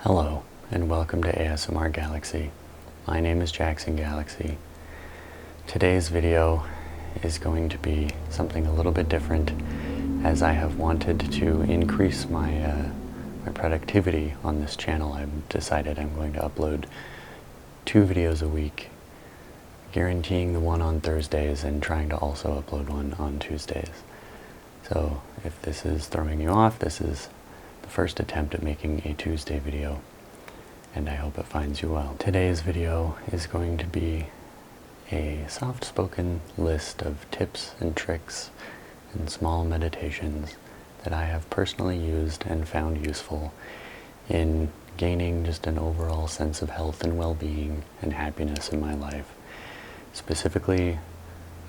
Hello, and welcome to ASMR Galaxy. My name is Jaxson Galaxy. Today's video is going to be something a little bit different, as I have wanted to increase my productivity on this channel. I've decided I'm going to upload 2 videos a week, guaranteeing the one on Thursdays and trying to also upload one on Tuesdays. So if this is throwing you off, this is the first attempt at making a Tuesday video, and I hope it finds you well. Today's video is going to be a soft-spoken list of tips and tricks and small meditations that I have personally used and found useful in gaining just an overall sense of health and well-being and happiness in my life, specifically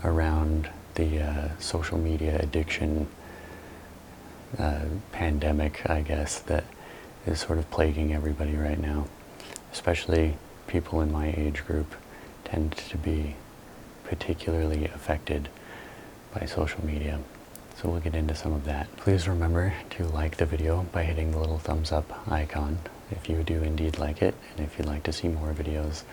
around the social media addiction pandemic, I guess, that is sort of plaguing everybody right now. Especially people in my age group tend to be particularly affected by social media. So we'll get into some of that. Please remember to like the video by hitting the little thumbs up icon if you do indeed like it, and if you'd like to see more videos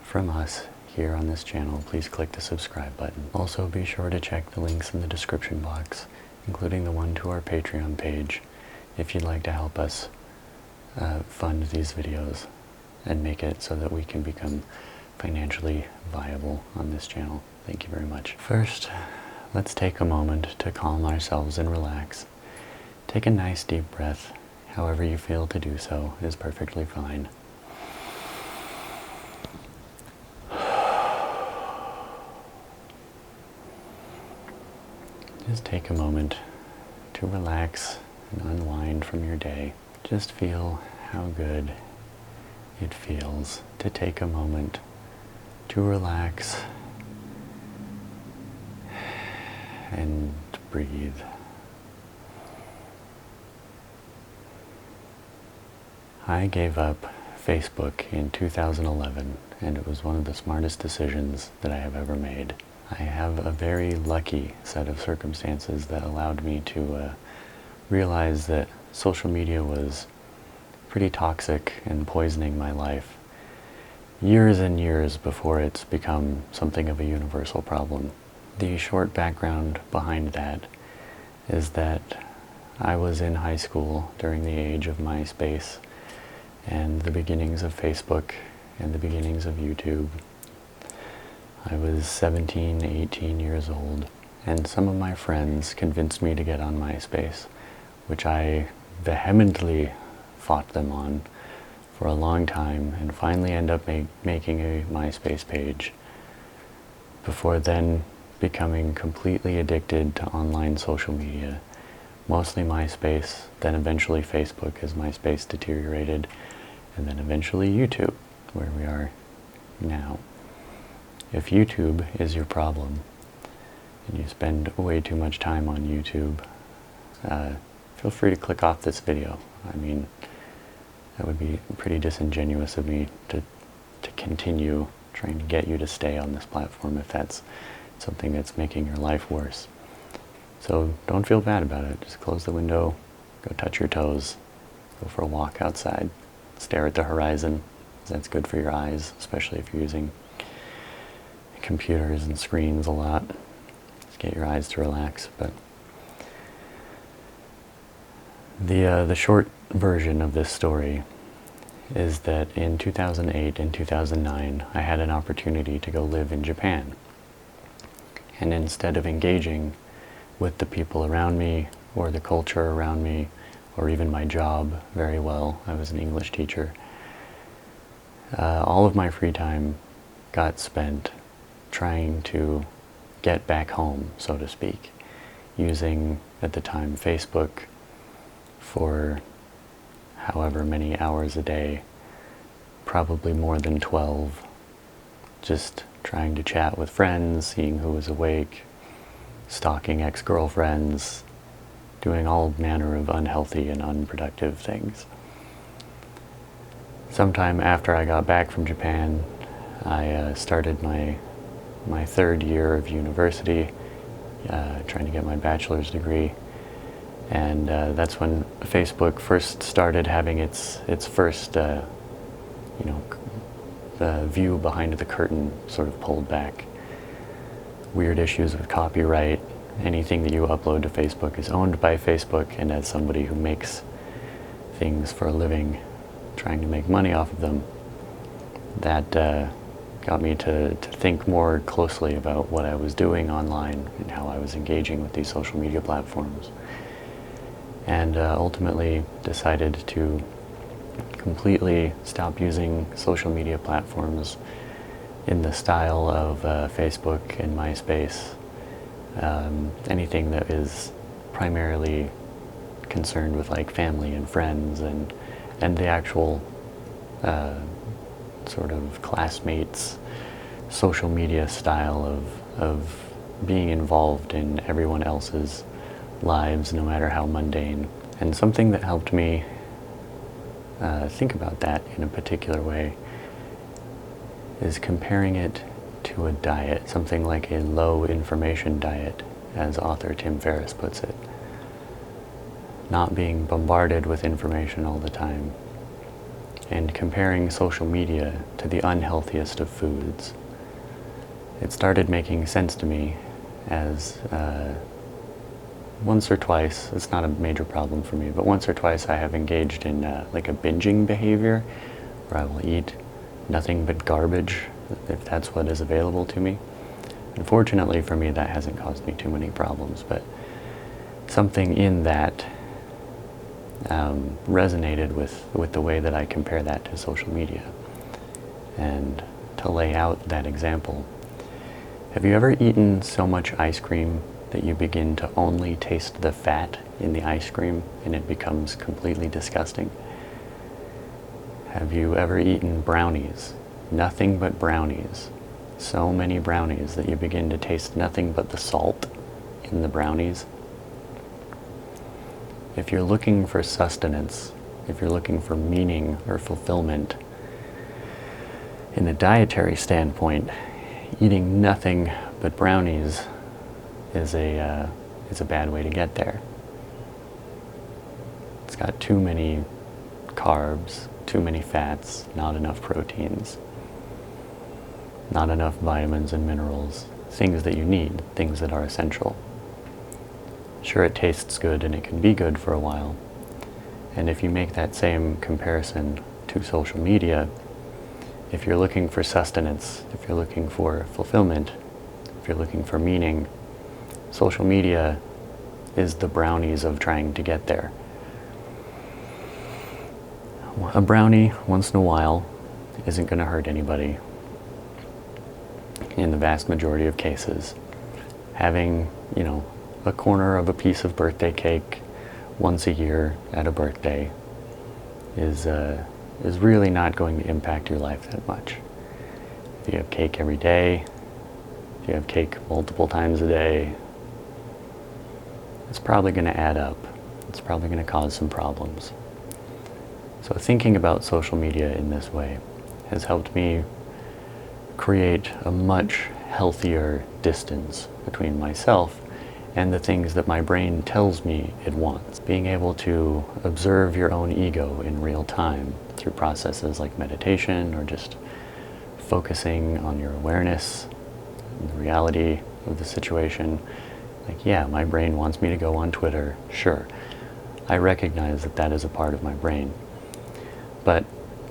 from us here on this channel, please click the subscribe button. Also, be sure to check the links in the description box, including the one to our Patreon page, if you'd like to help us fund these videos and make it so that we can become financially viable on this channel. Thank you very much. First, let's take a moment to calm ourselves and relax. Take a nice deep breath. However you feel to do so is perfectly fine. Just take a moment to relax and unwind from your day. Just feel how good it feels to take a moment to relax and breathe. I gave up Facebook in 2011, and it was one of the smartest decisions that I have ever made. I have a very lucky set of circumstances that allowed me to realize that social media was pretty toxic and poisoning my life years and years before it's become something of a universal problem. The short background behind that is that I was in high school during the age of MySpace and the beginnings of Facebook and the beginnings of YouTube. I was 17, 18 years old, and some of my friends convinced me to get on MySpace, which I vehemently fought them on for a long time, and finally end up making a MySpace page, before then becoming completely addicted to online social media, mostly MySpace, then eventually Facebook as MySpace deteriorated, and then eventually YouTube, where we are now. If YouTube is your problem, and you spend way too much time on YouTube, feel free to click off this video. I mean, that would be pretty disingenuous of me to continue trying to get you to stay on this platform if that's something that's making your life worse. So don't feel bad about it. Just close the window, go touch your toes, go for a walk outside, stare at the horizon. That's good for your eyes, especially if you're using computers and screens a lot. Just get your eyes to relax. But the short version of this story is that in 2008 and 2009 I had an opportunity to go live in Japan, and instead of engaging with the people around me or the culture around me or even my job very well — I was an English teacher — all of my free time got spent trying to get back home, so to speak, using, at the time, Facebook for however many hours a day, probably more than 12, just trying to chat with friends, seeing who was awake, stalking ex-girlfriends, doing all manner of unhealthy and unproductive things. Sometime after I got back from Japan, I started my 3rd year of university, trying to get my bachelor's degree, And that's when Facebook first started having its first, the view behind the curtain sort of pulled back. Weird issues with copyright. Anything that you upload to Facebook is owned by Facebook, and as somebody who makes things for a living, trying to make money off of them, that got me to think more closely about what I was doing online and how I was engaging with these social media platforms. And ultimately decided to completely stop using social media platforms in the style of Facebook and MySpace. Anything that is primarily concerned with like family and friends and the actual sort of classmates social media style of being involved in everyone else's lives, no matter how mundane. And something that helped me think about that in a particular way is comparing it to a diet, something like a low information diet, as author Tim Ferriss puts it. Not being bombarded with information all the time, and comparing social media to the unhealthiest of foods. It started making sense to me as once or twice, it's not a major problem for me, but once or twice I have engaged in like a binging behavior where I will eat nothing but garbage if that's what is available to me. Unfortunately for me, that hasn't caused me too many problems, but something in that resonated with the way that I compare that to social media. And to lay out that example, have you ever eaten so much ice cream that you begin to only taste the fat in the ice cream and it becomes completely disgusting? Have you ever eaten brownies? Nothing but brownies. So many brownies that you begin to taste nothing but the salt in the brownies. If you're looking for sustenance, if you're looking for meaning or fulfillment, in a dietary standpoint, eating nothing but brownies is a bad way to get there. It's got too many carbs, too many fats, not enough proteins, not enough vitamins and minerals, things that you need, things that are essential. Sure, it tastes good and it can be good for a while. And if you make that same comparison to social media, if you're looking for sustenance, if you're looking for fulfillment, if you're looking for meaning, social media is the brownies of trying to get there. A brownie once in a while isn't going to hurt anybody in the vast majority of cases. Having, a corner of a piece of birthday cake once a year at a birthday is really not going to impact your life that much. If you have cake every day, if you have cake multiple times a day, it's probably going to add up. It's probably going to cause some problems. So thinking about social media in this way has helped me create a much healthier distance between myself and the things that my brain tells me it wants. Being able to observe your own ego in real time through processes like meditation or just focusing on your awareness and the reality of the situation. Like, yeah, my brain wants me to go on Twitter, sure. I recognize that that is a part of my brain. But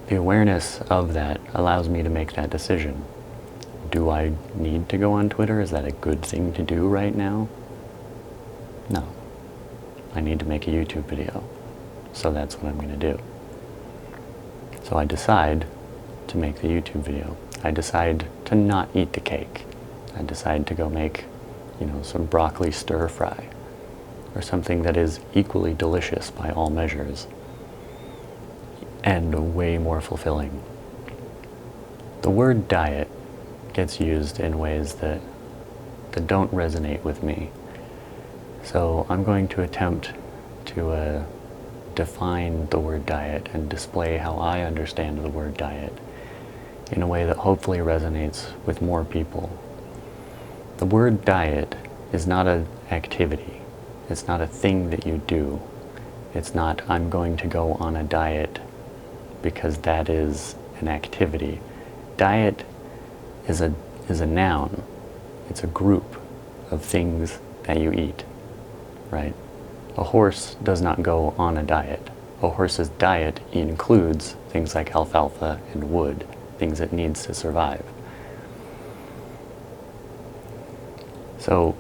the awareness of that allows me to make that decision. Do I need to go on Twitter? Is that a good thing to do right now? No. I need to make a YouTube video. So that's what I'm going to do. So I decide to make the YouTube video. I decide to not eat the cake. I decide to go make, some broccoli stir fry or something that is equally delicious by all measures and way more fulfilling. The word diet gets used in ways that don't resonate with me. So I'm going to attempt to define the word diet and display how I understand the word diet in a way that hopefully resonates with more people. The word diet is not an activity. It's not a thing that you do. It's not, I'm going to go on a diet, because that is an activity. Diet is a noun. It's a group of things that you eat, right? A horse does not go on a diet. A horse's diet includes things like alfalfa and wood, things it needs to survive. So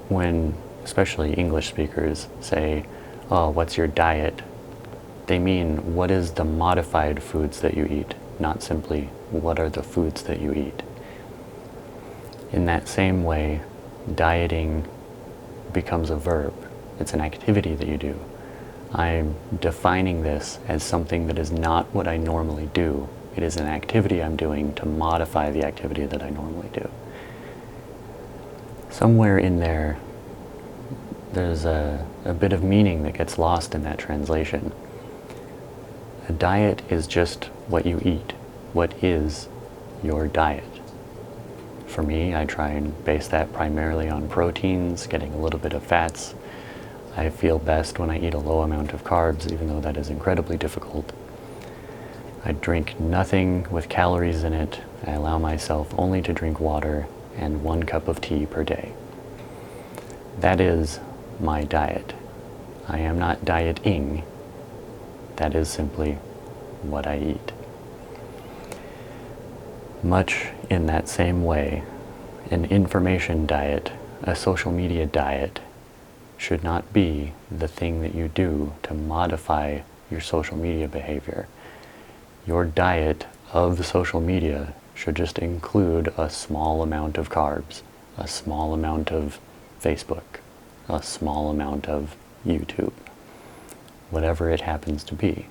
when especially English speakers say, oh, what's your diet? They mean, what is the modified foods that you eat, not simply what are the foods that you eat. In that same way, dieting becomes a verb. It's an activity that you do. I'm defining this as something that is not what I normally do. It is an activity I'm doing to modify the activity that I normally do. Somewhere in there, there's a bit of meaning that gets lost in that translation. A diet is just what you eat. What is your diet? For me, I try and base that primarily on proteins, getting a little bit of fats. I feel best when I eat a low amount of carbs, even though that is incredibly difficult. I drink nothing with calories in it. I allow myself only to drink water and 1 cup of tea per day. That is my diet. I am not dieting. That is simply what I eat. Much in that same way, an information diet, a social media diet, should not be the thing that you do to modify your social media behavior. Your diet of social media should just include a small amount of carbs, a small amount of Facebook, a small amount of YouTube, whatever it happens to be.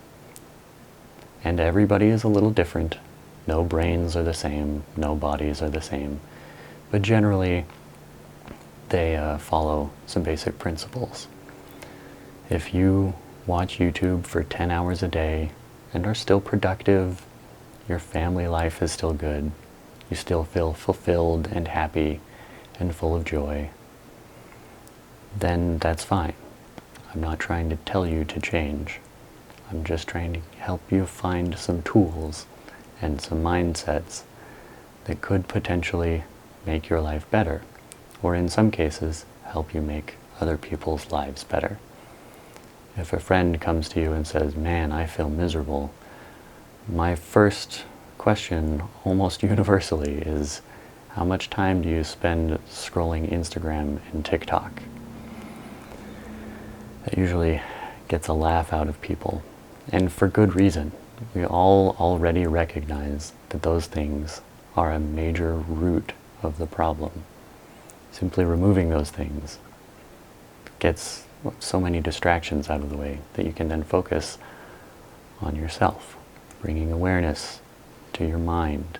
And everybody is a little different. No brains are the same, no bodies are the same, but generally they follow some basic principles. If you watch YouTube for 10 hours a day and are still productive, your family life is still good, you still feel fulfilled and happy and full of joy, then that's fine. I'm not trying to tell you to change. I'm just trying to help you find some tools and some mindsets that could potentially make your life better, or in some cases, help you make other people's lives better. If a friend comes to you and says, man, I feel miserable, my first question, almost universally, is how much time do you spend scrolling Instagram and TikTok? That usually gets a laugh out of people, and for good reason. We all already recognize that those things are a major root of the problem. Simply removing those things gets so many distractions out of the way that you can then focus on yourself, bringing awareness to your mind,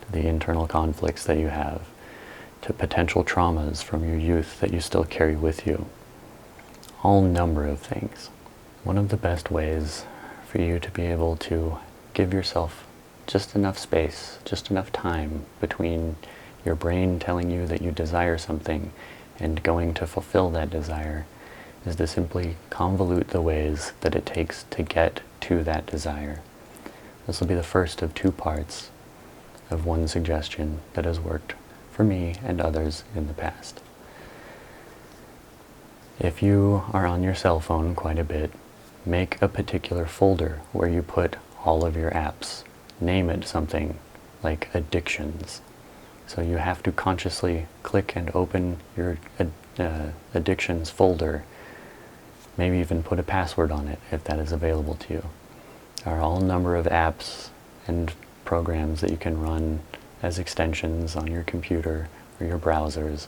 to the internal conflicts that you have, to potential traumas from your youth that you still carry with you. All number of things. One of the best ways for you to be able to give yourself just enough space, just enough time between your brain telling you that you desire something and going to fulfill that desire is to simply convolute the ways that it takes to get to that desire. This will be the first of 2 parts of one suggestion that has worked for me and others in the past. If you are on your cell phone quite a bit, make a particular folder where you put all of your apps. Name it something like addictions. So you have to consciously click and open your addictions folder. Maybe even put a password on it if that is available to you. There are all a number of apps and programs that you can run as extensions on your computer or your browsers,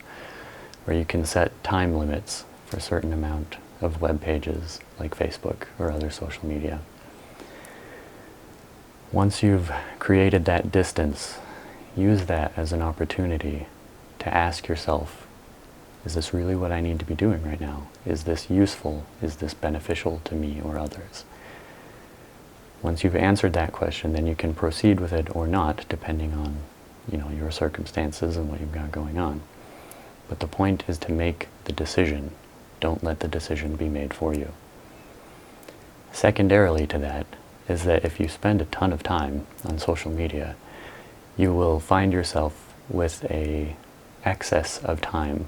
where you can set time limits for a certain amount of web pages like Facebook or other social media. Once you've created that distance, use that as an opportunity to ask yourself, is this really what I need to be doing right now? Is this useful? Is this beneficial to me or others? Once you've answered that question, then you can proceed with it or not, depending on, your circumstances and what you've got going on. But the point is to make the decision. Don't let the decision be made for you. Secondarily to that is that if you spend a ton of time on social media, you will find yourself with a excess of time,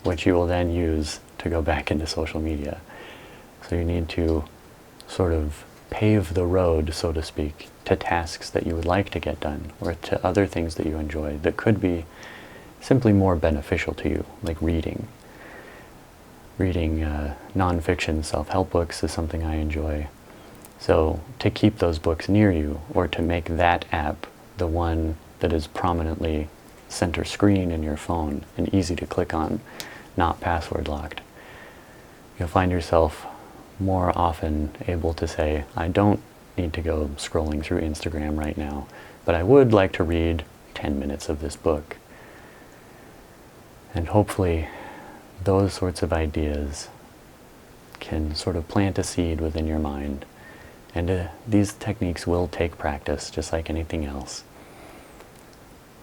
which you will then use to go back into social media. So you need to sort of pave the road, so to speak, to tasks that you would like to get done, or to other things that you enjoy that could be simply more beneficial to you, like reading. Reading nonfiction self-help books is something I enjoy. So to keep those books near you, or to make that app the one that is prominently center screen in your phone and easy to click on, not password locked, you'll find yourself more often able to say, I don't need to go scrolling through Instagram right now, but I would like to read 10 minutes of this book. And hopefully those sorts of ideas can sort of plant a seed within your mind. And these techniques will take practice, just like anything else.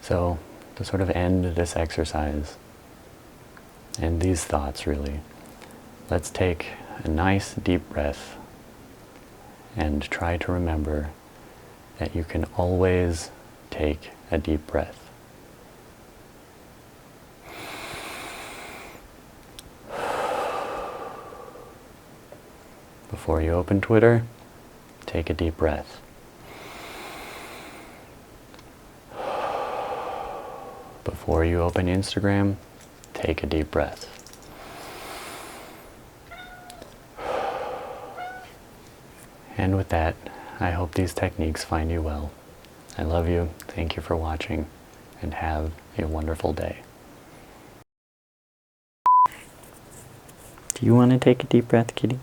So, to sort of end this exercise, and these thoughts really, let's take a nice deep breath and try to remember that you can always take a deep breath. Before you open Twitter, take a deep breath. Before you open Instagram, take a deep breath. And with that, I hope these techniques find you well. I love you, thank you for watching, and have a wonderful day. Do you want to take a deep breath, kitty?